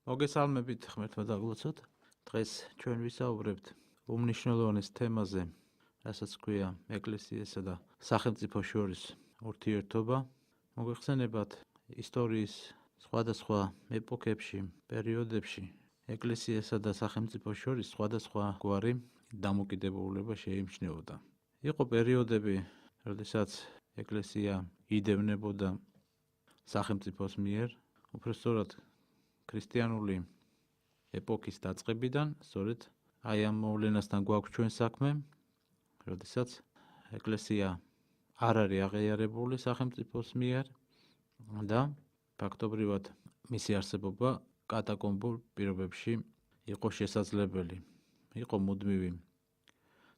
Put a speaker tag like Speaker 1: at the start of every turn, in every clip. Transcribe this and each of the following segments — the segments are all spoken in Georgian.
Speaker 1: მოგესალმებით ღმერთმა დაგლოცოთ. დღეს ჩვენ ვისაუბრებთ უმნიშვნელოვანეს თემაზე, რასაც ქვია ეკლესიასა და სახელმწიფოს შორის ურთიერთობა. მოგეხსენებათ ისტორიის სხვადასხვა ეპოქებში, პერიოდებში ეკლესიასა და სახელმწიფოს შორის სხვადასხვა გვარი დამოკიდებულება შეიმჩნეოდა. იყო პერიოდები, როდესაც ეკლესია იდევნებოდა სახელმწიფოს მიერ, უბრალოდ ქრისტიანული ეპოქის დაწყებიდან, სწორედ აი ამ მოვლენასთან გვაქვს ჩვენ საქმე, როდესაც ეკლესია არ არის აღიარებული სახელმწიფოს მიერ და ფაქტობრივად მისი არსებობა კატაკომბურ პირობებში იყო შესაძლებელი. იყო მუდმივი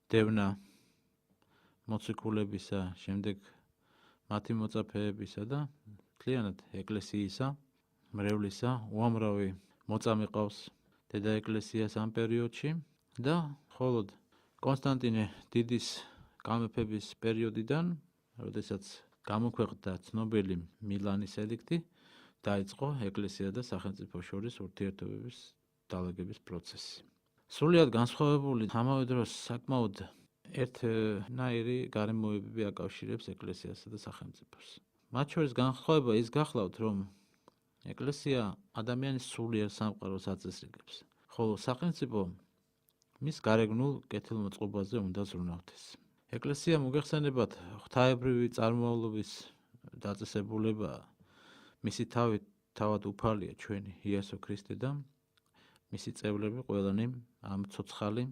Speaker 1: დევნა მოციქულებისა, შემდეგ მათი მოწაფეებისა და მთლიანად ეკლესიისა, მრევლისა უამრავი მოწამე ყავს დედა ეკლესიას ამ პერიოდში და მხოლოდ კონსტანტინე დიდის გამეფების პერიოდიდან, როდესაც გამოქვეყნდა ცნობილი მილანის ედიქტი, დაიწყო ეკლესია და სახელმწიფოს შორის ურთიერთობების დალაგების პროცესი. სრულიად განსხვავებული, ამავე დროს საკმაოდ ერთნაირი გარემოებები აკავშირებს ეკლესიასა და სახელმწიფოს. მათ შორის განსხვავება ის გახლავთ, რომ ეკლესია ადამიანის სულიერ სამყაროს აწესრიგებს, ხოლო სახელმწიფო მის გარეგნულ კეთილმოწყობაზე უნდა ზრუნავდეს. ეკლესია მოგეხსენებათ ღვთაებრივი წარმომავლობის დაწესებულება, მისი თავად უფალია ჩვენი იესო ქრისტე და მისი წევრები ყველანი ამ ცოცხალი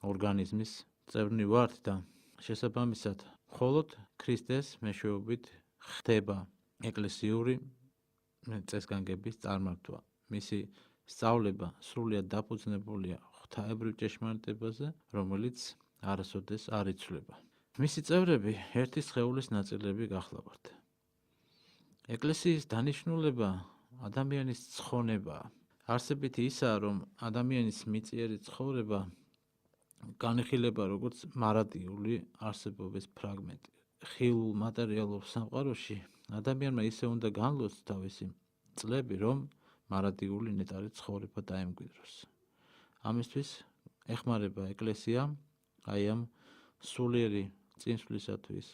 Speaker 1: ორგანიზმის წევრნი ვართ და შესაბამისად მხოლოდ ქრისტეს მეშვეობით ხდება ეკლესიური წესგანგების წარმართვა. მისი სწავლება სრულიად დაფუძნებულია ღვთაებრივ ჭეშმარიტებაზე, რომელიც არასოდეს არ იცვლება. მისი წევრები ერთი სხეულის ნაწილები გახლავართ. ეკლესიის დანიშნულება ადამიანის ცხონებაა. არსებითი ისაა, რომ ადამიანის მიწიერი ცხოვრება განიხილება როგორც მარადიული არსებობის ფრაგმენტი. ხილულ მატერიალურ სამყაროში ადამიანმა ისე უნდა განლოს თავისი წლები, რომ მარადიული ნეტარი ცხოვრება დაემკვიდროს. ამისთვის ეხმარება ეკლესია აი ამ სულიერი წინსვლისათვის,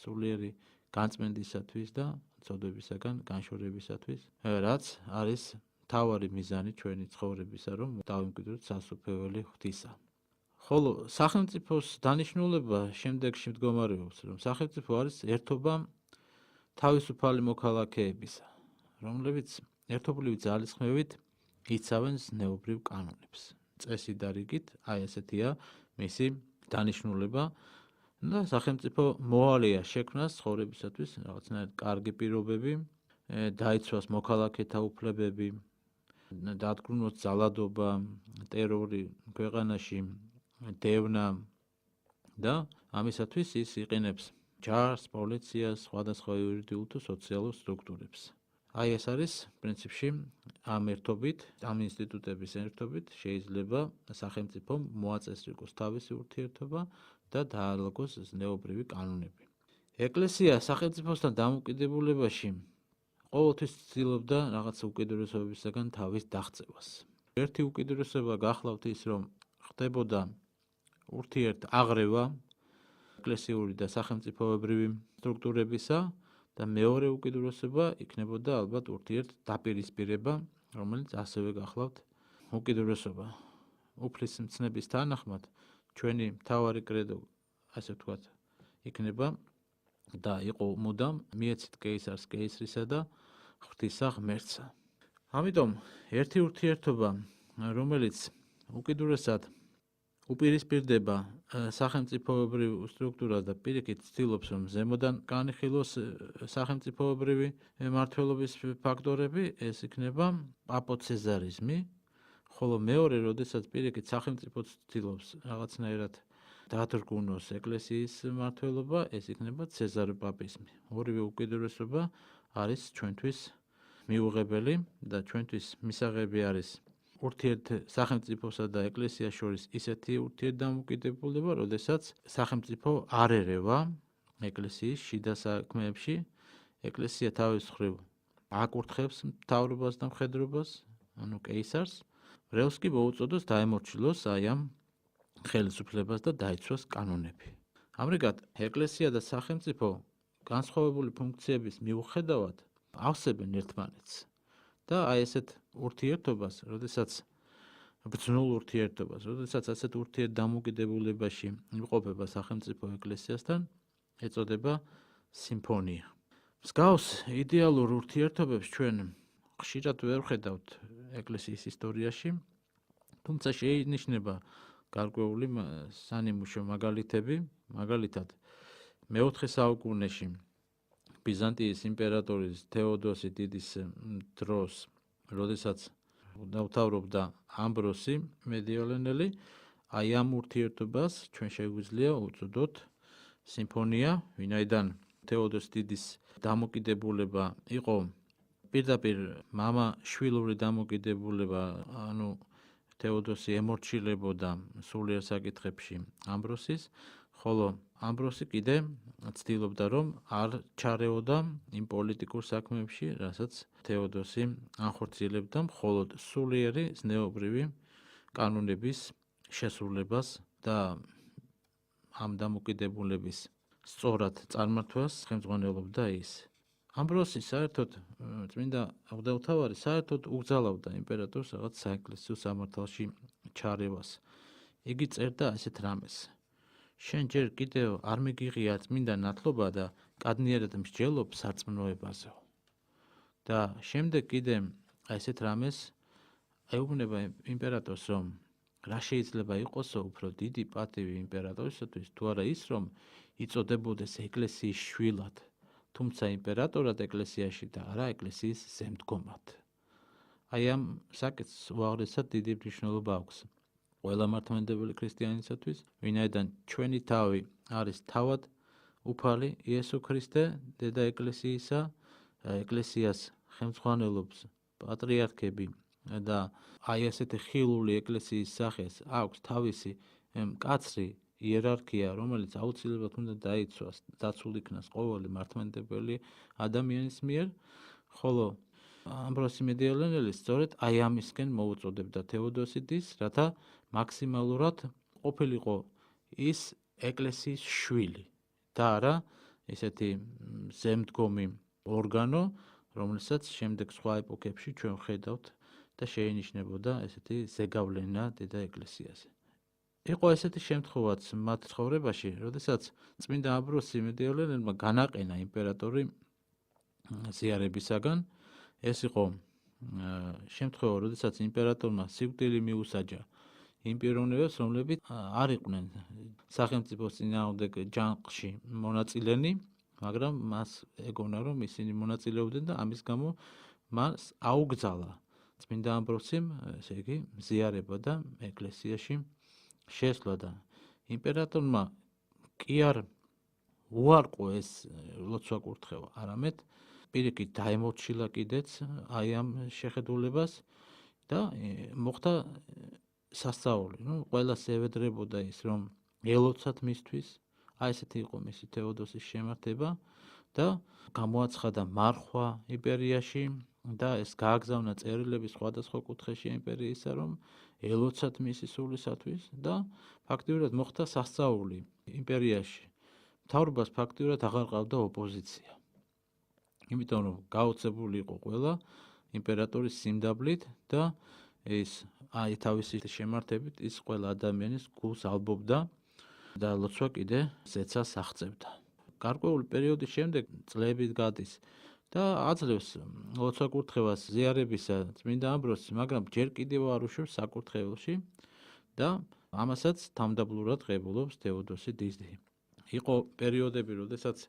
Speaker 1: სულიერი განწმენდისათვის და ცოდვებისაგან განშორებისათვის, რაც არის მთავარი მიზანი ჩვენი ცხოვრებისა, რომ დავემკვიდროთ სასუფეველი ღვთისა. ხოლო სახელმწიფოს დანიშნულება შემდეგში მდგომარეობს, რომ სახელმწიფო არის ერთობა თავისუფალი მოქალაქეებისა, რომლებიც ერთობლივი ძალისხმევით იცავენ ზნეობრივ კანონებს. წესით და რიგით, აი ესეთია მისი დანიშნულება და სახელმწიფო მოვალეა შექმნას ცხოვრებისათვის რაღაცნაირად კარგი პირობები, დაიცვას მოქალაქეთა უფლებები, დადგუნოს ძალადობა, ტერორი ქვეყანაში, დევნა და ამისათვის ის იყენებს ჯარს, პოლიციას, სხვადასხვა იურიდიულ თუ სოციალურ სტრუქტურებს. აი ეს არის პრინციპში ამ ერთობით, ამ ინსტიტუტების ერთობით შეიძლება სახელმწიფომ მოაწესრიგოს თავისი ურთიერთობა და დაალაგოს ზნეობრივი კანონები. ეკლესია სახელმწიფოსთან დამოკიდებულებაში ყოველთვის ცდილობდა რაღაც უკიდურესობებისაგან თავის დაღწევას. ერთი უკიდურესობა გახლავთ ის, რომ ხდებოდა ურთიერთაღრევა ეკლესიური და სახელმწიფოებრივი სტრუქტურებისა და მეორე უკიდურესობა იქნებოდა ალბათ ურთიერთდაპირისპირება, რომელიც ასევე გახლავთ უკიდურესობა. უფლის მცნების თანახმად ჩვენი მთავარი კრედო, ასე ვთქვათ, იქნება და იყო მუდამ მიეცით კეისარს კეისრისა და ღვთისა ღმერთსა. ამიტომ ერთი ურთიერთობა, რომელიც უკიდურესად უპირისპირდება სახელმწიფოებრივ სტრუქტურას და პირიქით ცდილობს, რომ ზემოდან განიხილოს სახელმწიფოებრივი მმართველობის ფაქტორები, ეს იქნება პაპოცეზარიზმი, ხოლო მეორე, როდესაც პირიქით სახელმწიფო ცდილობს რაღაცნაირად დადგუნოს ეკლესიის მმართველობა, ეს იქნება ცეზაროპაპიზმი. ორივე უკიდურესობა არის ჩვენთვის მიუღებელი და ჩვენთვის მისაღები არის სახელმწიფოსა და ეკლესიას შორის ისეთი ურთიერთდამოკიდებულება, როდესაც სახელმწიფო არ ერევა ეკლესიის შიდა საქმეებში, ეკლესია თავის მხრივ აკურთხებს მთავრობას და მხედრობას ანუ კეისარს, მრევლს კი მოუწოდოს დაემორჩილოს აი ამ ხელისუფლებას და დაიცვას კანონები. ამრიგად, ეკლესია და სახელმწიფო განსხვავებული ფუნქციების მიუხედავად ავსებენ ერთმანეთს და აი ესეთ ურთიერთობას, როდესაც ბრძნულ ურთიერთობას, როდესაც ასეთ ურთიერთდამოკიდებულებაში იმყოფება სახელმწიფო ეკლესიასთან, ეწოდება სიმფონია. მსგავს იდეალურ ურთიერთობებს ჩვენ ხშირად ვერ ვხედავთ ეკლესიის ისტორიაში, თუმცა შეინიშნება გარკვეული სანიმუშო მაგალითები, მაგალითად მე-4 საუკუნეში ბიზანტიის იმპერატორის თეოდოსი დიდის დროს, როდესაც დაუთავრობდა ამბროსი მედიოლენელი, აი ამ ურთიერთობას ჩვენ შეგვიძლია უწოდოთ სიმფონია, ვინაიდან თეოდოს დიდის დამოკიდებულება იყო პირდაპირ მამა-შვილური დამოკიდებულება, ანუ თეოდოსი ემორჩილებოდა სულიერ საკითხებში ამბროსის, ხოლო ამბროსი კიდე ცდილობდა, რომ არ ჩარეოდა იმ პოლიტიკურ საქმეებში, რასაც თეოდოსი ანხორციელებდა, მხოლოდ სულიერი ზნეობრივი კანონების შესრულებას და ამ დამოკიდებულების სწორად წარმართვას ხელმძღვანელობდა ის. ამბროსი საერთოდ წმინდა მღვდელმთავარი საერთოდ უგზავნიდა იმპერატორს რაღაც საეკლესიო სამართალში ჩარევას. იგი წერდა ასეთ რამეს: შენ ჯერ კიდევ არ მიგიღია წმინდა ნათლობა და კადნიერად მსჯელობ სარწმუნოებაზეო. და შემდეგ კიდე ასეთ რამეს ეუბნება იმპერატორს, რომ რა შეიძლება იყოსო უფრო დიდი პატივი იმპერატორისათვის, თუ არა ის, რომ იწოდებოდეს ეკლესიის შვილად, თუმცა იმპერატორად ეკლესიაში და არა ეკლესიის ზემდგომად. აი ამ საკითხს უაღრესად დიდი მნიშვნელობა აქვს ყველა მართლმადიდებელი ქრისტიანისათვის, ვინაიდან ჩვენი თავი არის თავად უფალი იესო ქრისტე, დედა ეკლესიისა, ეკლესიას ხელმძღვანელობს პატრიარქები და აი ესეთი ხილული ეკლესიის სახეს აქვს თავისი მკაცრი იერარქია, რომელიც აუცილებლად უნდა დაიცვას, დაცულ იქნას ყოველი მართლმადიდებელი ადამიანის მიერ, ხოლო ამბროსი მედიოლენელი სწორედ აი ამისკენ მოუწოდებდა თეოდოსი დის, რათა მაქსიმალურად ყოფილიყო ის ეკლესიის შვილი და არა ესეთი ზემდგომი ორგანო, რომელსაც შემდეგ სხვა ეპოქებში ჩვენ ვხედავთ და შეინიშნებოდა ესეთი ზეგავლენა დედა ეკლესიაზე. იყო ესეთი შემთხვევაც მათ ცხოვრებაში, როდესაც წმინდა ამბროსი მედიოლენელმა განაყენა იმპერატორი ზიარებისაგან. ეს იყო შემთხვევა, როდესაც იმპერატორმა სიკვდილი მიუსაჯა იმ პიროვნებებს, რომლებიც არ იყვნენ სახელმწიფოს წინააღმდეგ ჯანყში მონაწილენი, მაგრამ მას ეგონა, რომ ისინი მონაწილეობდნენ და ამის გამო მას აუგზალა წმინდა ამბროსიმ, ესე იგი, ზიარება და ეკლესიაში შესვლა და იმპერატორმა კი არ უარყო ეს ლოცვა-კურთხევა, არამედ პირიქით დაემორჩილა კიდეც აი ამ შეხედულებას და მოხდა სასწაული. ყველას ევედრებოდა ის, რომ ელოცათ მისთვის, აი ესეთი იყო მისი თეოდოსის შემართება და გამოაცხადა მარხვა იმპერიაში და ეს გააგზავნა წერილები სხვადასხვა კუთხეში იმპერიისა, რომ ელოცათ მისი სულისათვის და ფაქტიურად მოხდა სასწაული იმპერიაში. მთავრობას ფაქტიურად აღარ ყავდა ოპოზიცია. იმიტომ რომ გაოცებული იყო ყველა იმპერატორის სიმდაბლით და ის აი თავისი შემართებით ის ყველა ადამიანის გულს ალბობდა და ლოცვა კიდე ზეცას აღწევდა. გარკვეული პერიოდის შემდეგ წლები გადის და აძლევს ლოცვა-კურთხევას ზიარებისა წმინდა ამბროსი, მაგრამ ჯერ კიდევ არ უშვებს საკურთხეველში და ამასაც თავმდაბლურად ღებულობს თეოდოსი დიდი. იყო პერიოდები, როდესაც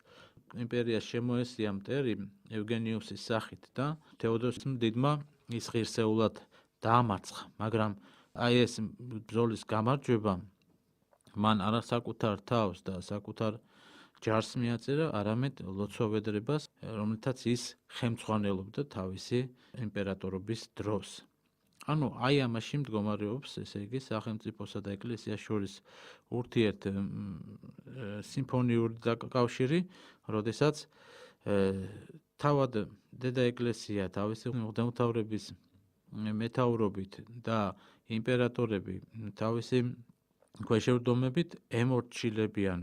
Speaker 1: იმპერიას შემოესია მტერი ევგენიუსის სახით და თეოდოსი დიდმა ის ღირსეულად დაამარცხა, მაგრამ აი ეს ბრძოლის გამარჯვება მან არა საკუთარ თავს და საკუთარ ჯარს მიაწერა, არამედ ლოცვა-ვედრებას, რომელთაც ის ხელმძღვანელობდა თავისი იმპერატორობის დროს. ანუ აი ამაში მდგომარეობს, ესე იგი, სახელმწიფოსა და ეკლესიას შორის ურთიერთ სიმფონიური კავშირი, როდესაც თავად დედა ეკლესია თავისი მღვდელმთავრების მეთაურობით და იმპერატორები თავისი ქვეშევრდომებით ემორჩილებიან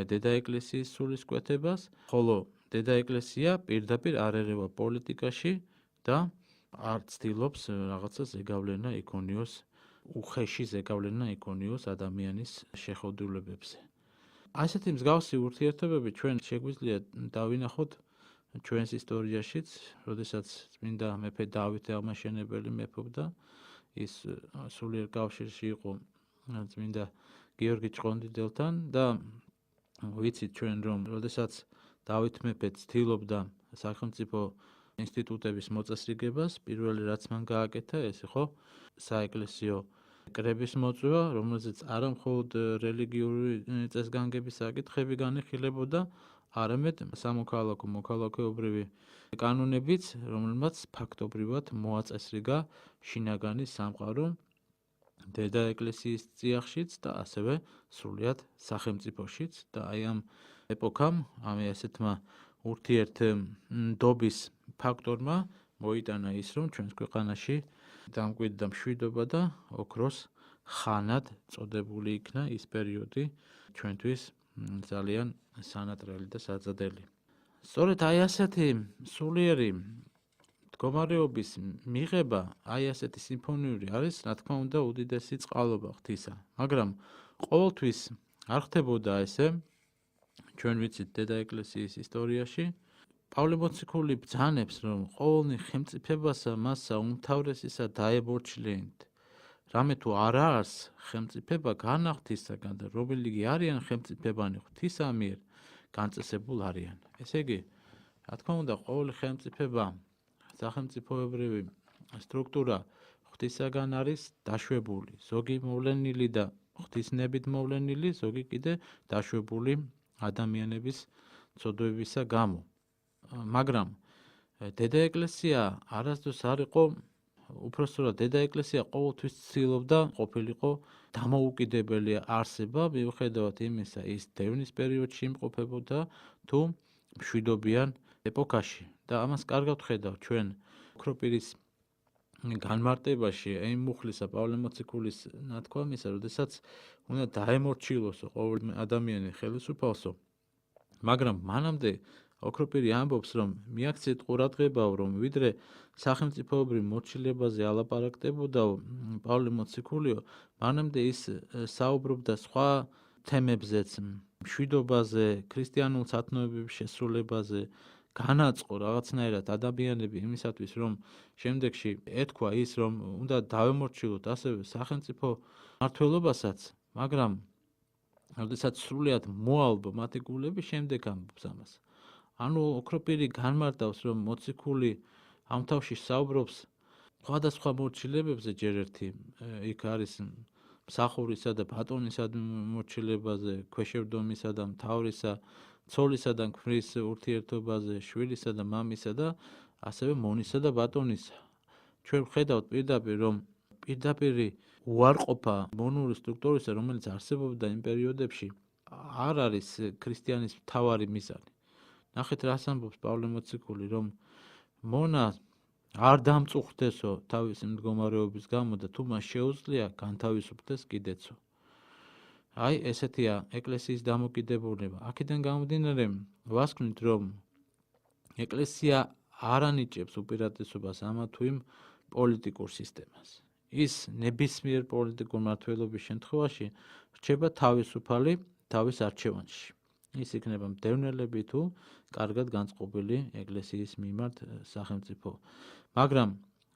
Speaker 1: დედა ეკლესიის სულისკვეთებას, ხოლო დედა ეკლესია პირდაპირ არ ერევა პოლიტიკაში და არ ცდილობს რაღაცა ზეგავლენა იქონიოს, უხეში ზეგავლენა იქონიოს ადამიანის შეხედულებებზე. ასეთი მსგავსი ურთიერთობები ჩვენ შეგვიძლია დავინახოთ ჩვენს ისტორიაშიც, როდესაც წმინდა მეფე დავითი აღმაშენებელი მეფობდა, ის სულიერ კავშირში იყო წმინდა გიორგი ჭყონდიდელთან და ვიცით ჩვენ რომ როდესაც დავით მეფე ცდილობდა სახელმწიფო ინსტიტუტების მოწესრიგებას, პირველი რაც მან გააკეთა, ეს იყო საეკლესიო კრების მოწვევა, რომელზეც არა მხოლოდ რელიგიური წესგანგების საკითხები განიხილებოდა, არამედ სამოქალაქო მოქალაქეობრივი კანონებიც, რომელმაც ფაქტობრივად მოაწესრიგა შინაგანი სამყარო დედა ეკლესიის წიაღშიც და ასევე სრულიად სახელმწიფოშიც და აი ამ ეპოქამ, ამ ასეთმა ურთიერთდობის ფაქტორმა მოიტანა ის, რომ ჩვენს ქვეყანაში დამკვიდრდა მშვიდობა და ოქროს ხანად წოდებული იქნა ის პერიოდი ჩვენთვის ძალიან სანატრელი და საძადელი. სწორედ აი ასეთი სულიერი მდგომარეობის მიღება, აი ასეთი სიმფონიური არის, რა თქმა უნდა, უდიდესი წყალობა ღვთისა. მაგრამ ყოველთვის არ ხდებოდა ესე, ჩვენ ვიცით დედა ეკლესიის ისტორიაში, პავლე მოციქული ბრძანებს, რომ ყოველნი ხელმწიფებასა მასა უმთავრესისა დაემორჩილენით. რამე თუ არა არის ხელმწიფება განა ღვთისაგან და რომელიგი არიან ხელმწიფებანი ღვთისა მიერ განწესებულ არიან. ესე იგი, რა თქმა უნდა, ყოველი ხელმწიფება სახელმწიფოებრივი სტრუქტურა ღვთისაგან არის დაშვებული, ზოგი მოვლენილი და ღვთისნებით მოვლენილი, ზოგი კიდე დაშვებული ადამიანების ცოდვებისა გამო. მაგრამ დედა ეკლესია არასდროს არ იყო, უпростоრად დედა ეკლესია ყოველთვის ცდილობდა ყოფილიყო დამოუკიდებელი არსება, მიუხედავად იმისა, ის დევნის პერიოდში იმყოფებოდა თუ მშვიდობიან ეპოქაში. და ამას კარგად ვხედავთ ჩვენ ოქროპირის განმარტებაში იმ მუხლისა პავლე მოციქულის ნათქვამისა, როდესაც უნდა დაემორჩილოსო ყოველი ადამიანი ხელისუფალსო, მაგრამ მანამდე ოქროპირი ამბობს, რომ მიაქციეთ ყურადღებაო, რომ ვიდრე სახელმწიფოებრივ მორჩილებაზე ალაპარაკდებოდაო პავლე მოციქულიო, მანამდე ის საუბრობდა სხვა თემებზეც, მშვიდობაზე, ქრისტიანულ სათნოებების შესრულებაზე, განაწყო რაღაცნაირად ადამიანები იმისათვის, რომ შემდეგში ეთქვა ის, რომ უნდა დავემორჩილოთ ასევე სახელმწიფო მმართველობასაც, მაგრამ როდესაც სრულიად მოალბო მათი გულები, შემდეგ ამბობს ამას. ანუ ოქროპირი განმარტავს, რომ მოციქული ამ თავში საუბრობს სხვადასხვა მორჩილებებზე, ჯერ ერთი იქ არის მსახურისა და ბატონისა მორჩილებაზე, ქვეშევრდომისა და მთავრისა, ცოლისა და ქმრის ურთიერთობაზე, შვილისა და მამისა და ასევე მონისა და ბატონისა. ჩვენ ვხედავთ პირდაპირ, რომ პირდაპირი უარყოფა მონური სტრუქტურისა, რომელიც არსებობდა იმ პერიოდებში, არ არის ქრისტიანის მთავარი მიზანი. ნახეთ, რას ამბობს პავლე მოციქული, რომ მონა არ დამწუხდესო თავისი მდგომარეობის გამო და თუ მას შეუძლია განთავისუფლდეს კიდეცო. აი ესეთია ეკლესიის დამოკიდებულება. აქედან გამომდინარე ვასკვნით, რომ ეკლესია არ ანიჭებს უპირატესობას ამა თუ იმ პოლიტიკურ სისტემას. ის ნებისმიერ პოლიტიკურ მმართველობის შემთხვევაში რჩება თავისუფალი თავის არჩევანში. ის იქნება მდევნელები თუ კარგად განწყობილი ეკლესიის მიმართ სახელმწიფო. მაგრამ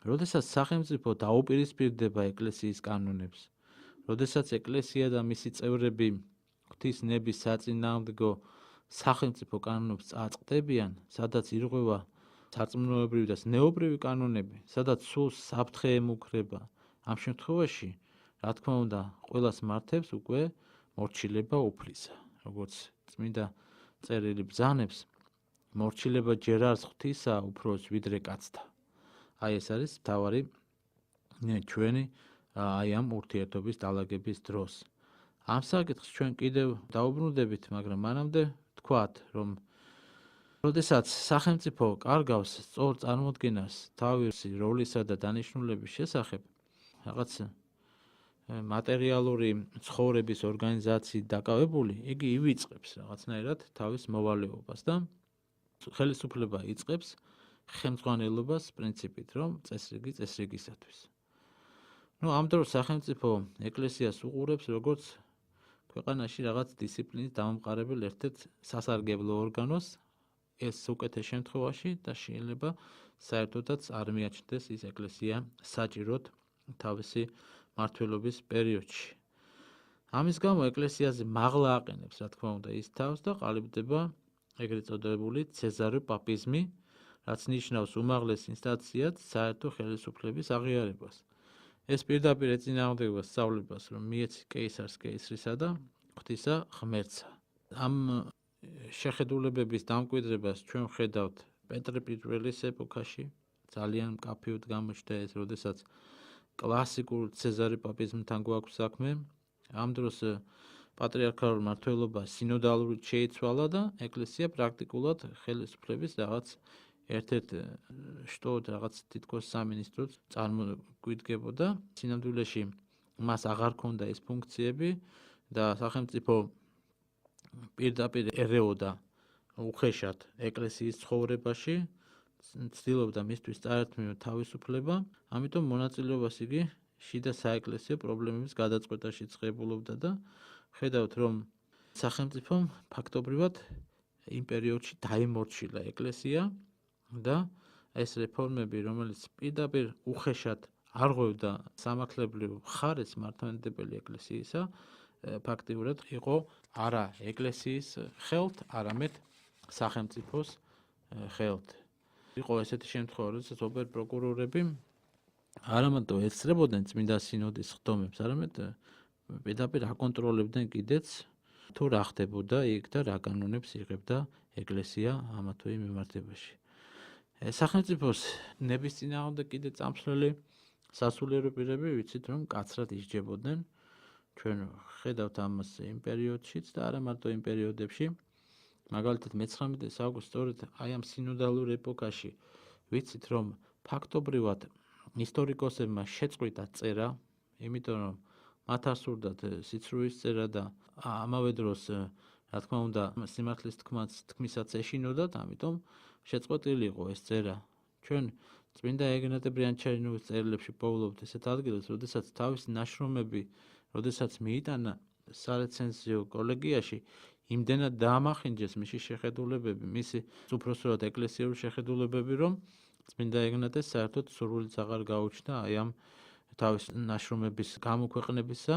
Speaker 1: როდესაც სახელმწიფო დაუპირისპირდება ეკლესიის კანონებს, როდესაც ეკლესია და მისი წევრები ღვთის ნების საწინააღმდეგო სახელმწიფო კანონებს წაწყდებიან, სადაც ირღვევა სარწმუნოებრივი და ზნეობრივი კანონები, სადაც სულ საფრთხე ემუქრება, ამ შემთხვევაში, რა თქმა უნდა, ყველას მართებს უკვე მორჩილება უფლისა. როგორც წმინდა წერილი ბრძანებს, მორჩილება ჯერ არც ღვთისა, უფროს ვიდრე კაცთა. აი ეს არის მთავარი ჩვენი აი ამ ურთიერთობის დალაგების დროს. ამ საკითხს ჩვენ კიდევ დაუბრუნდებით, მაგრამ მანამდე ვთქვათ, რომ როდესაც სახელმწიფო კარგავს სწორ წარმოდგენას თავისი როლისა და დანიშნულების შესახებ, რაღაც მატერიალური ცხოვრების ორგანიზაციით დაკავებული, იგი ივიწყებს რაღაცნაირად თავის მოვალეობას და ხელისუფლება იწყებს ხელმძღვანელობას პრინციპით, რომ წესრიგი წესრიგისათვის. ამ დროს სახელმწიფო ეკლესიას უყურებს როგორც ქვეყანაში რაღაც დისციპლინის დამამყარებელ ერთ-ერთ სასარგებლო ორგანოს, ეს უკეთეს შემთხვევაში და შეიძლება საერთოდაც არ მიაჩნდეს ის ეკლესია საჭიროდ თავისი მმართველობის პერიოდში. ამის გამო ეკლესიაზე მაღლა აყენებს, რა თქმა უნდა, ის თავს და ყალიბდება ეგრეთ წოდებული ცეზარო პაპიზმი, რაც ნიშნავს უმაღლეს ინსტანციად საერთო ხელისუფლების აღიარებას. ეს პირდაპირ ეწინააღმდეგება სწავლებას, რომ მიეცი კეისარს კეისრისა და ღვთისა ღმერთსა. ამ შეხედულებების დამკვიდრებას ჩვენ ვხედავთ პეტრე პირველის ეპოქაში, ძალიან მკაფიოდ გამოჩნდა ეს, როდესაც კლასიკურ ცეზარე პაპიზმთან გვაქვს საქმე. ამ დროს პატრიარქალურ მმართველობა სინოდალურით შეიცვალა და ეკლესია პრაქტიკულად ხელისუფლების რაღაც ერთ-ერთ შტოდ რაღაც თითქოს სამინისტროდ წარმოგვიდგებოდა. სინამდვილეში მას აღარ ჰქონდა ეს ფუნქციები და სახელმწიფო პირდაპირ ერეოდა უხეშად ეკლესიის ცხოვრებაში, ცდილობდა მისთვის წაერთმივა თავისუფლება, ამიტომ მონაწილეობას იგი შიდა საეკლესიო პრობლემების გადაწყვეტაში წყებულობდა და ხედავთ, რომ სახელმწიფომ ფაქტობრივად იმ პერიოდში დაიმორჩილა ეკლესია და ეს რეფორმები, რომელიც პირდაპირ უხეშად არღვევდა სამართლებრივ მხარეს მართლმადიდებელი ეკლესიისა, ფაქტიურად იყო არა ეკლესიის ხელთ, არამედ სახელმწიფოს ხელთ. იყო ესეთი შემთხვევა, როდესაც ოპერ პროკურორები არამატო ეცრებოდნენ წმინდა სინოდის ხდომებს, არამედ პირდაპირ აკონტროლებდნენ კიდეც თუ რა ხდებოდა იქ და რა კანონებს იღებდა ეკლესია ამა თუ იმ მიმართებაში. სახელმწიფოს ნების წინააღმდეგ კიდე წამსვლელი სასულიერო პირები ვიცით, რომ კაცრად ისჯებოდნენ. ჩვენ ხედავთ ამას იმ პერიოდშიც და არა მარტო იმ პერიოდებში. მაგალითად 19 საუკუნეში სწორედ აი ამ სინოდალურ ეპოქაში ვიცით, რომ ფაქტობრივად ისტორიკოსებმა შეწყვიტა წერა, იმიტომ რომ მათ არ სურდათ სიცრუის წერა და ამავე დროს, რა თქმა უნდა, სიმართლის თქმისაც ეშინოდათ, ამიტომ შეწყვეტილი იყო ეს წერა. ჩვენ წმინდა ეგნატე ბრიანჩაინოვის წერილებში პოულობთ ესეთ ადგილას, როდესაც თავისი ნაშრომები, როდესაც მიიტანა სარეცენზიო კოლეგიაში, იმდენად დაამახინჯეს მისი შეხედულებები, მისი უпроსრულად ეკლესიური შეხედულებები, რომ წმინდა ეგნატეს საერთოდ სურვილიც აღარ გაუჩნდა აი ამ თავის ნაშრომების გამოქვეყნებისა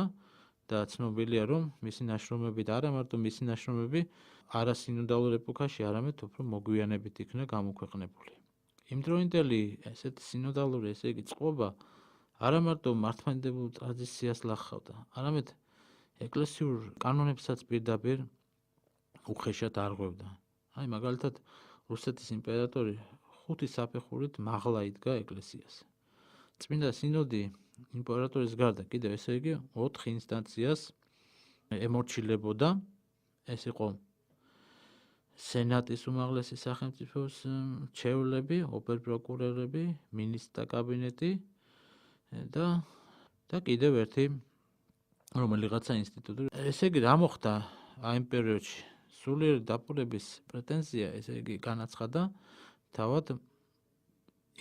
Speaker 1: და ცნობილია, რომ მისი ნაშრომები და არა მარტო მისი ნაშრომები არა სინოდალურ ეპოქაში, არამედ უფრო მოგვიანებით იქნა გამოქვეყნებული. იმდროინდელი ესეთი სინოდალური, ესე იგი წყობა არა მარტო მართლმადიდებელ ტრადიციას ლახავდა, არამედ ეკლესიურ კანონებსაც პირდაპირ უხეშად არღვევდა. აი მაგალითად რუსეთის იმპერატორი 5 საფეხურით მაღლა იდგა ეკლესიას. წმინდა სინოდი იმპერატორის გარდა კიდევ ესე იგი 4 ინსტანციას ემორჩილებოდა. ეს იყო სენატის უმაღლესი სახელმწიფოს მრჩევლები, ოპერპროკურორები, მინისტრთა კაბინეტი და კიდევ ერთი რომელიღაცა ინსტიტუტი. ესე იგი რა მოხდა აი ამ პერიოდში? სულიერი დაპყრობის პრეტენზია, ესე იგი განაცხადა თავად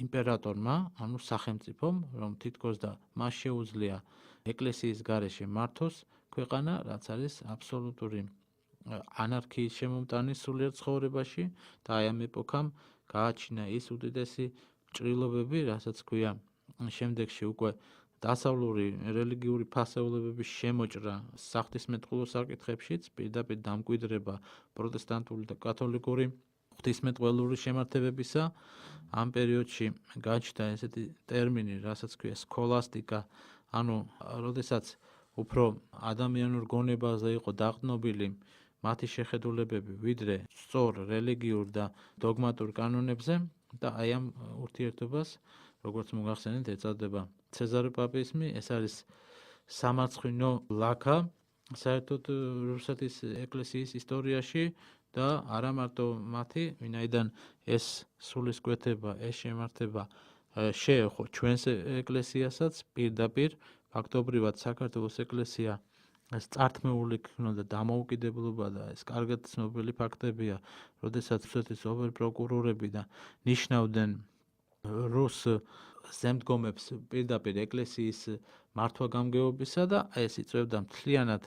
Speaker 1: იმპერატორმა, ანუ სახელმწიფომ, რომ თითქოს და მას შეუძლია ეკლესიის გარეშე მართოს ქვეყანა, რაც არის აბსოლუტური ანარქიის შემომტანი სულიერ ცხოვრებაში და აი ამ ეპოქამ გააჩინა ის უდიდესი ჭრილობები, რასაც ქვია შემდეგში უკვე დასავლური რელიგიური ფასეულებების შემოჭრა საღვთისმეტყველო საკითხებშიც, პირდაპირ დამკვიდრება პროტესტანტული და კათოლიკური ღვთისმეტყველური შემართებებისა. ამ პერიოდში გაჩნდა ესეთი ტერმინი, რასაც ქვია სქოლასტიკა, ანუ როდესაც უფრო ადამიანურ გონებაზე იყო დაყრდნობილი მათი შეხედულებები, ვიდრე სწორ რელიგიურ და დოგმატურ კანონებზე და აი ამ ურთიერთობას, როგორც მოგახსენეთ, ეწოდება ცეზარო პაპიზმი, ეს არის სამარცხვინო ლაქა საერთოდ რუსეთის ეკლესიის ისტორიაში და არა მარტო მათი, ვინაიდან ეს სულისკვეთება, ეს შემართება შეეხო ჩვენს ეკლესიასაც პირდაპირ, ფაქტობრივად საქართველოს ეკლესია ეს წართმეული ქონდა დამოუკიდებლობა და ეს კარგად ცნობილი ფაქტებია, როდესაც რუსეთის ოპერპროკურორები და ნიშნავდნენ რუს ზემდგომებს პირდაპირ ეკლესიის მართვა-გამგეობისა და ეს იწვევდა მთლიანად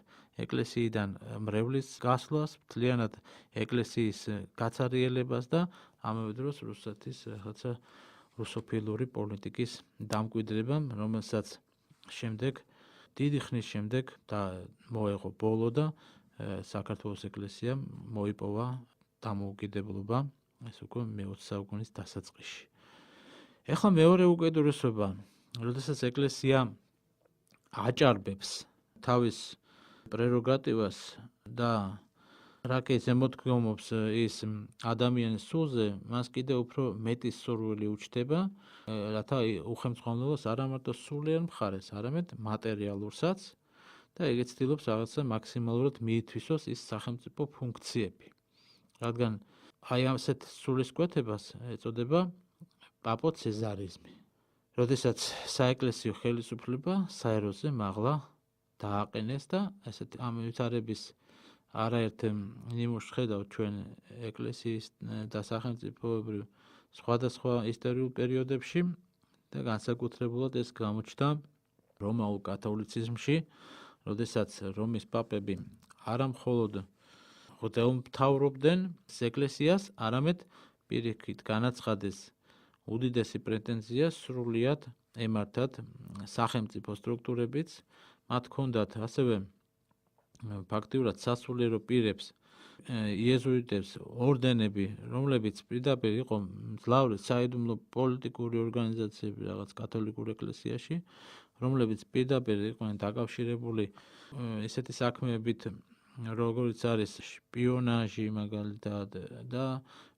Speaker 1: ეკლესიიდან მრევლის გასვლას, მთლიანად ეკლესიის გაცარიელებას და ამავე დროს რუსეთის რაღაცა რუსოფილური პოლიტიკის დამკვიდრებამ, რომელსაც შემდეგ დიდი ხნის შემდეგ და მოეღო ბოლო და საქართველოს ეკლესიამ მოიპოვა დამოუკიდებლობა, ეს უკვე მე-20 საუკუნის დასაწყისში. ეხლა მეორე უკიდურესობა, როდესაც ეკლესია აჭარბებს თავის პრეროგატივას და რაკეთ ზემოთქმობს ის ადამიანის სულზე, მას კიდევ უფრო მეტი სურვილი უჩნდება, რათა უხელმძღვანელოს არა მარტო სულიერ მხარეს, არამედ მატერიალურსაც და იგი ცდილობს რაღაცა მაქსიმალურად მიითვისოს ის სახელმწიფო ფუნქციები. რადგან აი ასეთ სულისკვეთებას ეწოდება პაპოცეზარიზმი. როდესაც საეკლესიო ხელისუფლება საეროზე მაღლა დააყენეს და ასეთ ამ ვითარების არაერთ ნიმუშს ხედავთ ჩვენ ეკლესიის და სახელმწიფოებრივ სხვადასხვა ისტორიულ პერიოდებში და განსაკუთრებულად ეს გამოჩნდა რომაულ კათოლიციზმში, როდესაც რომის პაპები არა მხოლოდ ღვთაებმთავრობდნენ ეკლესიას, არამედ პირიქით განაცხადეს უდიდესი პრეტენზია სრულიად ემართათ სახელმწიფო სტრუქტურებიც, მათ ჰქონდათ ასევე ფაქტიურად სასულიერო პირებს, იეზუიტებს ორდენები, რომლებიც პირდაპირ იყო მძლავრი საიდუმლო პოლიტიკური ორგანიზაციები რაღაც კათოლიკურ ეკლესიაში, რომლებიც პირდაპირ იყვნენ დაკავშირებული ესეთი საქმეებით, როგორც არის შპიონაჟი მაგალითად და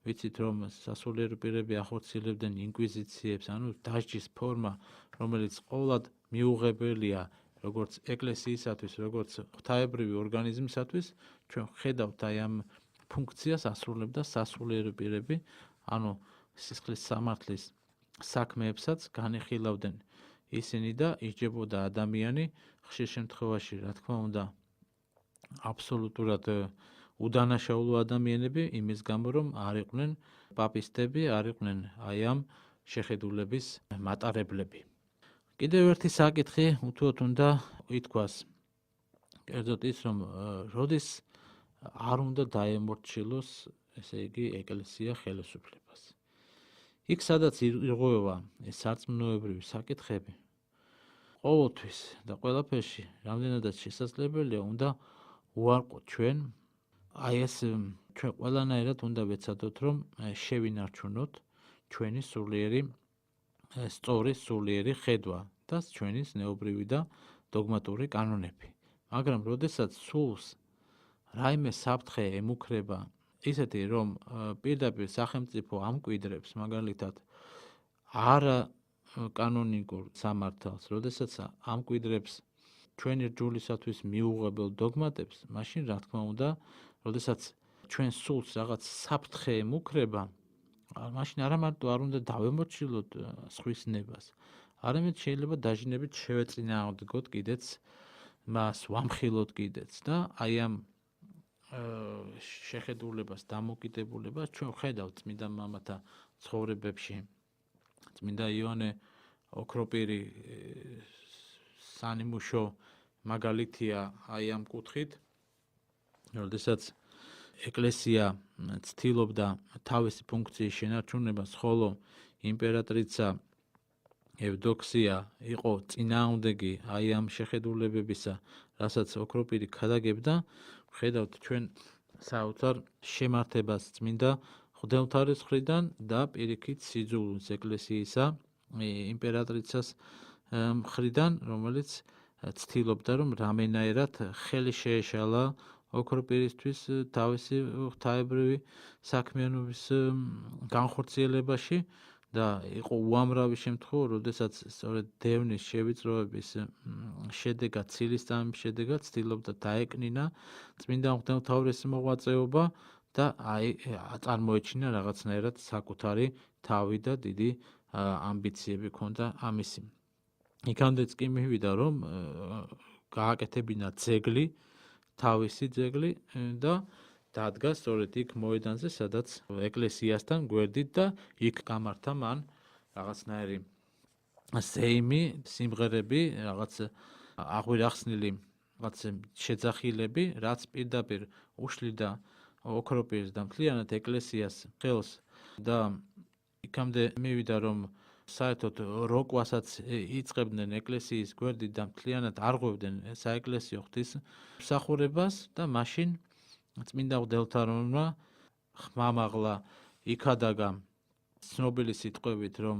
Speaker 1: ვიცით რომ სასულიერო პირები ახორციელებდნენ ინკვიზიციებს, ანუ დასჯის ფორმა, რომელიც ყოვლად მიუღებელია როგორც ეკლესიისათვის, როგორც ღვთაებრივი ორგანიზმისათვის, ჩვენ ხედავთ აი ამ ფუნქციას ასრულებდა სასულიერო პირები, ანუ სისხლის სამართლის საქმეებსაც განიხილავდნენ ისინი და იჯებოდა ადამიანი ხშირ შემთხვევაში, რა თქმა უნდა, აბსოლუტურად უდანაშაულო ადამიანები იმის გამო, რომ არ იყვნენ პაპისტები, არ იყვნენ აი ამ შეხედულების მატარებლები. კიდევ ერთი საკითხი უთუოდ უნდა ითქვას, კერძოდ ის, რომ როდის არ უნდა დაემორჩილოს, ესე იგი, ეკლესია ხელისუფლებას. იქ სადაც ირღვევა ეს სარწმუნოებრივი საკითხები, ყოველთვის და ყველაფერში, რამდენადაც შესაძლებელია, უნდა უარყოთ ჩვენ, აი ეს ჩვენ ყველანაირად უნდა ვეცადოთ, რომ შევინარჩუნოთ ჩვენი სულიერი სწორი სულიერი ხედვა და ჩვენი ზნეობრივი და დოგმატური კანონები. მაგრამ როდესაც სულს რაიმე საფრთხე ემუქრება, ისეთი რომ პირდაპირ სახელმწიფო ამკვიდრებს, მაგალითად არა კანონიკურ სამართალს, როდესაც ამკვიდრებს ჩვენი რჯულისათვის მიუღებელ დოგმატებს, მაშინ რა თქმა უნდა, როდესაც ჩვენ სულს რაღაც საფრთხე ემუქრება, მაშინ არა მარტო არ უნდა დავემორჩილოთ სხვის ნებას, არამედ შეიძლება დაჟინებით შევეწინააღმდეგოთ კიდეც მას, ვამხილოთ კიდეც და აი ამ შეხედულებას, დამოკიდებულებას ჩვენ ვხედავთ წმინდა მამათა ცხოვრებებში. წმინდა იოანე ოქროპირი სანიმუშო მაგალითია აი ამ კუთხით, როდესაც ეკლესია ცდილობდა თავისი ფუნქციის შენარჩუნებას, ხოლო იმპერატრიცა ევდოქსია იყო წინააღმდეგი აი ამ შეხედულებებისა, რასაც ოქროპირი ქადაგებდა, ვხედავთ ჩვენ საოცარ შემართებას წმინდა ღვთაების მხრიდან და პირიქით სიძულვილს ეკლესიისა იმპერატრიცას მხრიდან, რომელიც ცდილობდა, რომ რამენაერად ხელი შეეშალა ოქროპირისთვის თავისი ღვთაებრივი საქმიანობის განხორციელებაში და იყო უამრავი შემთხვევა, როდესაც სწორედ დევნის შევიწროების შედეგად, ცილისწამების შედეგად ცდილობდა დაეკნინა წმინდა ღვთაების მოღვაწეობა და წარმოეჩინა რაღაცნაირად საკუთარი თავი და დიდი ამბიციები ჰქონდა ამისი. იქამდეც კი მივიდა, რომ გააკეთებინა ძეგლი, თავისი ძეგლი და დადგა სწორედ იქ მოედანზე, სადაც ეკლესიასთან გვერდით და იქ გამართა მან რაღაცნაირი ზეიმი, სიმღერები, რაღაც აღვირახსნილი რაღაც შეძახილები, რაც პირდაპირ უშლიდა ოქროპირს და მთლიანად ეკლესიას ხელს და იქამდე მივიდა, რომ საერთოდ როკვასაც იწყებდნენ ეკლესიის გვერდით და მთლიანად არღვევდნენ საეკლესიო ღვთისმსახურებას და მაშინ წმინდა მღვდელთარონმა ხმამაღლა იქადაგა ცნობილი სიტყვებით, რომ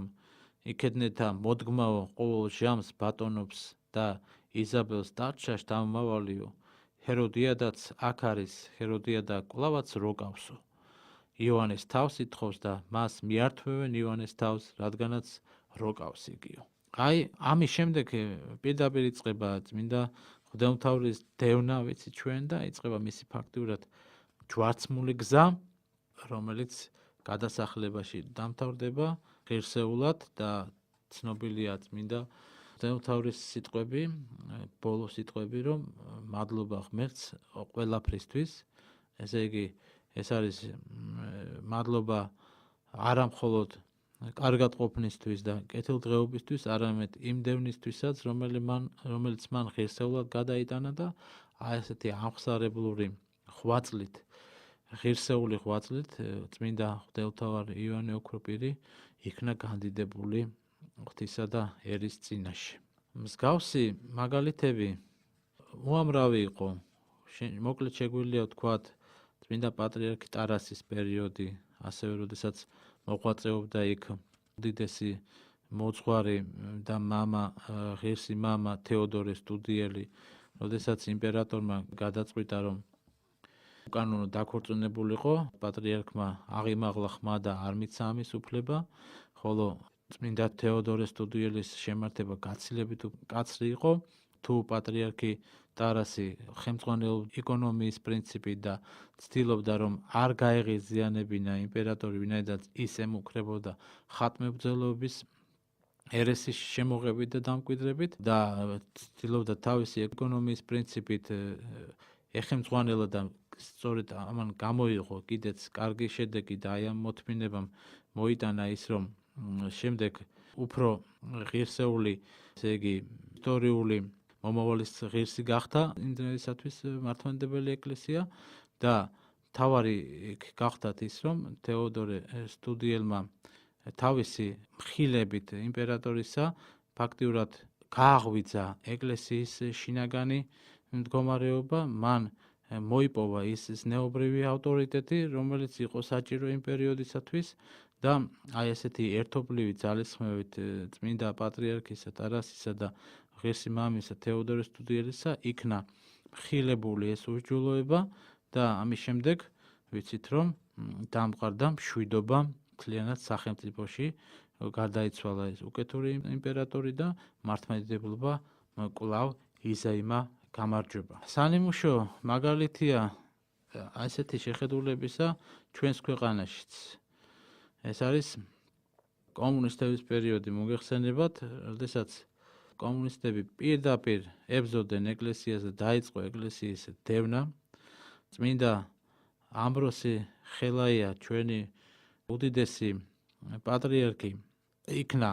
Speaker 1: იქედნეთა მოდგმაო ყოველ ჟამს ბატონობს და იზაბელს დარჩა შთამომავალიო, ჰეროდიადაც აქ არის, ჰეროდიადა კვლავაც როგავსო. ივანეს თავს ითხოვს და მას მიართვევენ ივანეს თავს, რადგანაც როგავს იგიო. ამის შემდეგ პირდაპირ იწყება წმინდა მღვდელმთავრის დევნა, ვიცით ჩვენ, და იწყება მისი ფაქტიურად ჯვარცმული გზა, რომელიც გადასახლებაში დამთავრდება ღირსეულად და ცნობილია წმინდა მღვდელმთავრის სიტყვები, ბოლო სიტყვები, რომ მადლობა ღმერთს ყველაფრისთვის. ესე იგი, ეს არის მადლობა არა მხოლოდ კარგად ყოფნისთვის და კეთილდღეობისთვის, არამედ იმ დევნისთვისაც, რომელიც მან ღირსეულად გადაიტანა და ესეთი ამხსარებლური ღვაწლით, ღირსეული ღვაწლით წმინდა მღვდელმთავარ ივანე ოქროპირი იქნა განდიდებული ღვთისა და ერის წინაშე. მსგავსი მაგალითები უამრავი იყო. მოკლედ შეგვიძლია ვთქვათ წმინდა პატრიარქი ტარასის პერიოდი, ასევე როდესაც მოღვაწეობდა იქ უდიდესი მოძღვარი და ღირსი მამა თეოდორე სტუდიელი, როდესაც იმპერატორმა გადაწყვიტა, რომ უკანონო დაქორწინებულიყო, პატრიარქმა აღიმაღლა ხმა და არ მიცა ამის უფლება, ხოლო წმინდა თეოდორე სტუდიელის შემართება გაცილებით მკაცრი იყო. თუ პატრიარქი ტარასი ხელმძღვანელობდა ეკონომიის პრინციპით და ცდილობდა, რომ არ გაეღიზიანებინა იმპერატორი, ვინაიდან ის ემუქრებოდა ხატმებრძოლების ერესის შემოღებით და დამკვიდრებით და ცდილობდა თავისი ეკონომიის პრინციპით ეხემძღვანელა და სწორედ ამან გამოიღო კიდეც კარგი შედეგი და აი ამ მოთმინებამ მოიტანა ის, რომ შემდეგ უფრო ღირსეული, ესე იგი ისტორიული მომავალის ღირსი გახდა იმდენისათვის მართლმადიდებელი ეკლესია და მთავარი გახდათ ის, რომ თეოდორე სტუდიელმა თავისი მხილებით იმპერატორისა ფაქტიურად გააღვიძა ეკლესიის შინაგანი მდგომარეობა, მან მოიპოვა ის ზნეობრივი ავტორიტეტი, რომელიც იყო საჭირო იმ პერიოდისათვის და აი ესეთი ერთობლივი ძალისხმევით წმინდა პატრიარქისა ტარასისა და ღირსი მამისა თეოდორე სტუდიელისა იქნა მხილებული ეს უსჯულოება და ამის შემდეგ ვიცით, რომ დამყარდა მშვიდობა მთლიანად სახელმწიფოში, გარდაიცვალა ეს უკეთური იმპერატორი და მართლმადიდებლობა კვლავ იზაიმა გამარჯვება. სანიმუშო მაგალითია ასეთი შეხედულებისა ჩვენს ქვეყანაშიც. ეს არის კომუნისტების პერიოდი, მოგეხსენებათ, როდესაც კომუნისტები პირდაპირ ებრძოდნენ ეკლესიას და დაიწყო ეკლესიის დევნა. წმინდა ამბროსი ხელაია, ჩვენი უდიდესი პატრიარქი, იქნა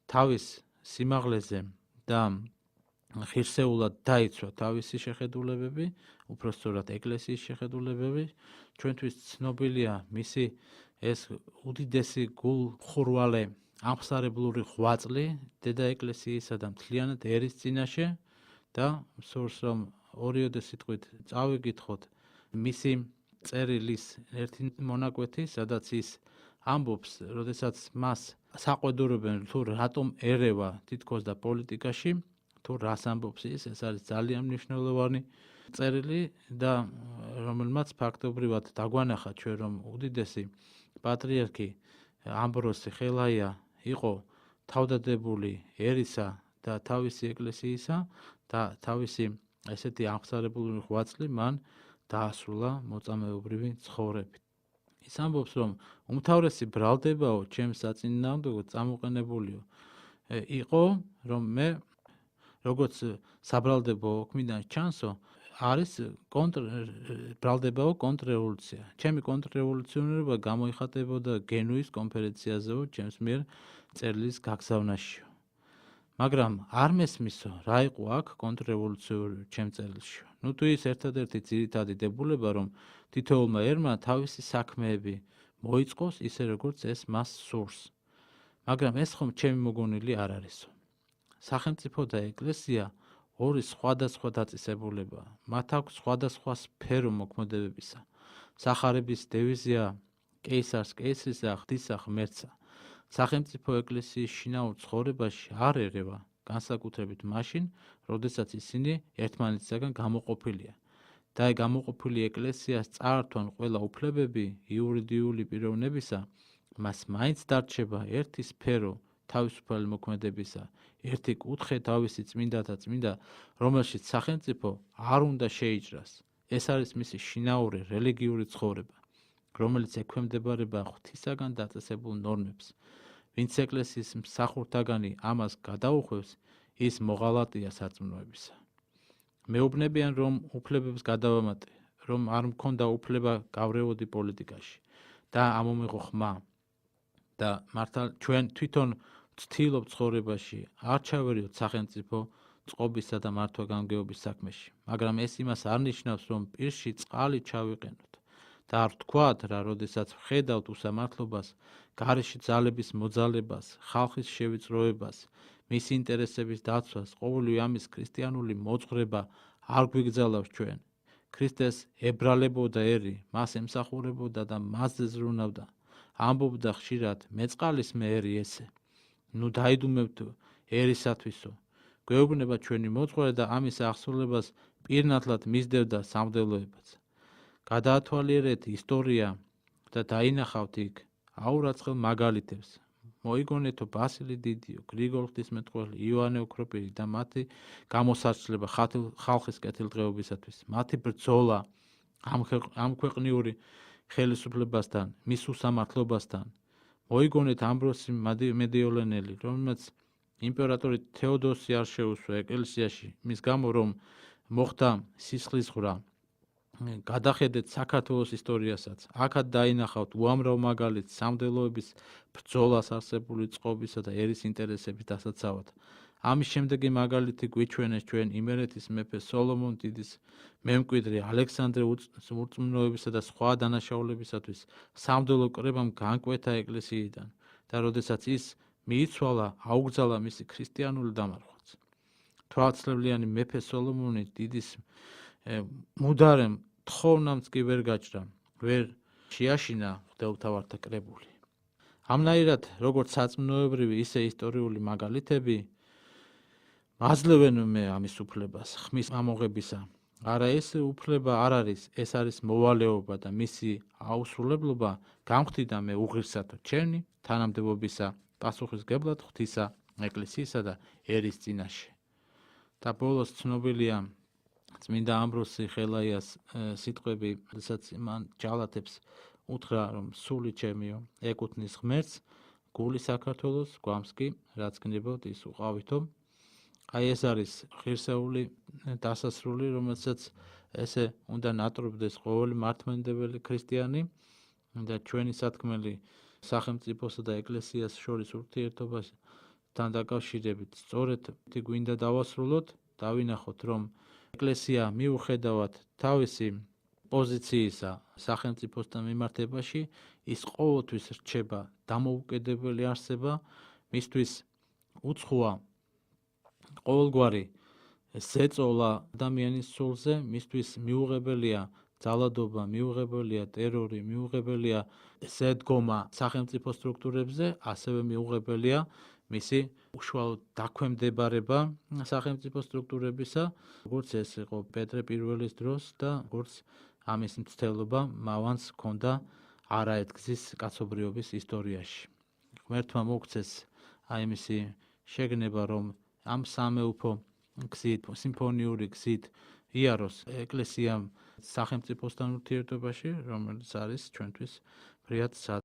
Speaker 1: თავის სიმაღლეზე და ღირსეულად დაიცვა თავისი შეხედულებები, უпростоრად ეკლესიის შეხედულებები. ჩვენთვის ცნობილია მისი ეს უდიდესი გულხურვალე ამხსარებლური ღვაწლი დედა ეკლესიისა და მთლიანად ერის წინაშე და სურს, რომ ორიოდე სიტყვით წავიკითხოთ მისი წერილის ერთი მონაკვეთი, სადაც ის ამბობს, როდესაც მას საყვედურებენ, თუ რატომ ერევა თითქოს და პოლიტიკაში, თუ რას ამბობს ის არის ძალიან მნიშვნელოვანი წერილი და რომელმაც ფაქტობრივად დაგვანახა ჩვენ, რომ უდიდესი პატრიარქი ამბროსი ხელაია იყო თავდადებული ერისა და თავისი ეკლესიისა და თავისი ესეთი ამხსარებლური ღვაწლი მან დაასრულა მოწამეობრივი ცხოვრებით. ის ამბობს, რომ უმთავრესი ბრალდებაო ჩემს საწინააღმდეგოდ წამოყენებულიო იყო, რომ მე როგორც საბრალდებო ოქმიდან ჩანსო, არის ბრალდებაო კონტრრევოლუცია. ჩემი კონტრრევოლუციონერობა გამოიხატებოდა გენუის კონფერენციაზეო ჩემს მიერ წერილის გაგზავნაშიო. მაგრამ არ მესმისო, რა იყო აქ კონტრრევოლუციური ჩემ წერილში. ნუ თუ ის ერთადერთი ძირითადი დებულება, რომ თითოეულმა ერმა თავისი საქმეები მოიწყოს ისე როგორც ეს მას სურს. მაგრამ ეს ხომ ჩემი მოგონილი არ არისო. სახელმწიფო და ეკლესია ორი სხვადასხვა დაწესებულებაა. მათ აქვს სხვადასხვა სფერო მოქმედებებისა. სახარების დევიზია კეისარს კეისრისა, ღვთისა ღმერთსა. სახელმწიფო ეკლესიის შინაურ ცხოვრებაში არ ერევა, განსაკუთრებით მაშინ, როდესაც ისინი ერთმანეთისაგან გამოყოფილია. და აი გამოყოფილი ეკლესიას წაართვან ყველა უფლებები იურიდიული პიროვნებისა, მას მაინც დარჩება ერთი სფერო თავისუფალი მოქმედებისა, ერთი კუთხე თავისი წმინდათა წმინდა, რომელშიც სახელმწიფო არ უნდა შეიჭრას. ეს არის მისი შინაური რელიგიური ცხოვრება, რომელიც ექვემდებარება ღვთისაგან დაწესებულ ნორმებს. ვინც ეკლესიის მსახურთაგანი ამას გადაუხვევს, ის მოღალატეა სარწმუნოებისა. მეუბნებიან, რომ უფლებებს გადავამატე, რომ არ მქონდა უფლება გავრევოდი პოლიტიკაში და ამომიღო ხმა და მართალ ჩვენ თვითონ ვცდილობთ ცხოვრებაში არ ჩავერიოთ სახელმწიფო წყობისა და მართვა-გამგეობის საქმეში, მაგრამ ეს იმას არ ნიშნავს, რომ პირში წყალი ჩავიყენოთ და არ ვთქვათ რა, როდესაც ვხედავთ უსამართლობას, გარეშე ძალების მოძალებას, ხალხის შევიწროებას, მისი ინტერესების დაცვას, ყოველივე ამის ქრისტიანული მოძღვრება არ გვიგზავნავს ჩვენ. ქრისტეს ებრალებოდა ერი, მას ემსახურებოდა და მასზე ზრუნავდა. ამბობდა ხშირად, მეწყალის მე ერი ესე. ნუ დაიდუმებთ ერისათვისო. გვეუბნება ჩვენი მოძღვარი და ამის აღსრულებას პირნათლად მისდევდა სამღვდელოებაც. გადაათვალიერეთ ისტორია და დაინახავთ იქ აურაცხელ მაგალითებს. მოიგონეთო ბასილი დიდიო, გრიგოლ ღვთისმეტყველი, იოანე ოქროპირი და მათი გამოსარჩლება ხალხის კეთილდღეობისათვის, მათი ბრძოლა ამ ქვეყნიური ხელისუფლებასთან, მის უსამართლობასთან. მოიგონეთ ამბროსი მედიოლენელი, რომელმაც იმპერატორი თეოდოსი არ შეუსვა ეკლესიაში, მის გამო რომ მოხდა სისხლისღვრა. გადახედეთ საქართველოს ისტორიასაც, აქაც დაინახავთ უამრავ მაგალითს სამღვდელოების ბრძოლას არსებული წყობისა და ერის ინტერესების დასაცავად. ამის შემდეგი მაგალითი გვიჩვენეს ჩვენ იმერეთის მეფე სოლომონ დიდის მემკვიდრე ალექსანდრე ურწმუნოებისა და სხვა დანაშაულებისათვის სამღვდელო კრებამ განკვეთა ეკლესიიდან და როდესაც ის მიიცვალა, აუგზალა მისი ქრისტიანული დამარხვაც. თვალცლებლიანი მეფე სოლომონი დიდის მუდარემ თხოვნამც კი ვერ გაჭრა, ვერ შეაშინა მღვდელმთავართა კრებული. ამნაირად, როგორც სარწმუნოებრივი, ისე ისტორიული მაგალითები აძლევენ მე ამის უფლებას, ხმის ამოღებისა. არა ეს უფლება არ არის, ეს არის მოვალეობა და მისი აუსრულებლობა გამხდიდა მე უღირსათო ჩემი თანამდებობისა, პასუხისგებლად ღვთისა, ეკლესიისა და ერის წინაშე. და ბოლოს ცნობილია წმინდა ამბროსი ხელაიას სიტყვები, როდესაც მან ჯალათებს უთხრა, რომ სული ჩემიო, ეკუთვნის ღმერთს, გული საქართველოს, გვამს კი, რაც გნებავთ ის უყავითო. აი ეს არის ღირსეული დასასრული, რომელსაც ესე უნდა ნატრობდეს ყოველი მართლმადიდებელი ქრისტიანი და ჩვენი სათქმელი სახელმწიფოსა და ეკლესიას შორის ურთიერთობასთან დაკავშირებით. სწორედ გვინდა დავასრულოთ, დავინახოთ, რომ ეკლესია მიუხედავად თავისი პოზიციისა სახელმწიფოსთან მიმართებაში, ის ყოველთვის რჩება დამოუკიდებელი არსება, მისთვის უცხოა ყოველგვარი ზეწოლა ადამიანის სულზე, მისთვის მიუღებელია ძალადობა, მიუღებელია ტერორი, მიუღებელია ზედგომა სახელმწიფო სტრუქტურებზე, ასევე მიუღებელია მისი უშუალო დაქვემდებარება სახელმწიფო სტრუქტურებისა, როგორც ეს იყო პეტრე პირველის დროს და როგორც ამის მცდელობა მავანც ჰქონდა არაერთგზის კაცობრიობის ისტორიაში. ღმერთმა მოგცეს აი მისი შეგნება, რომ ამ სამეუფო გზით, სიმფონიური გზით იაროს ეკლესიამ სახელმწიფოსთან ურთიერთობაში, რომელიც არის ჩვენთვის ფრიად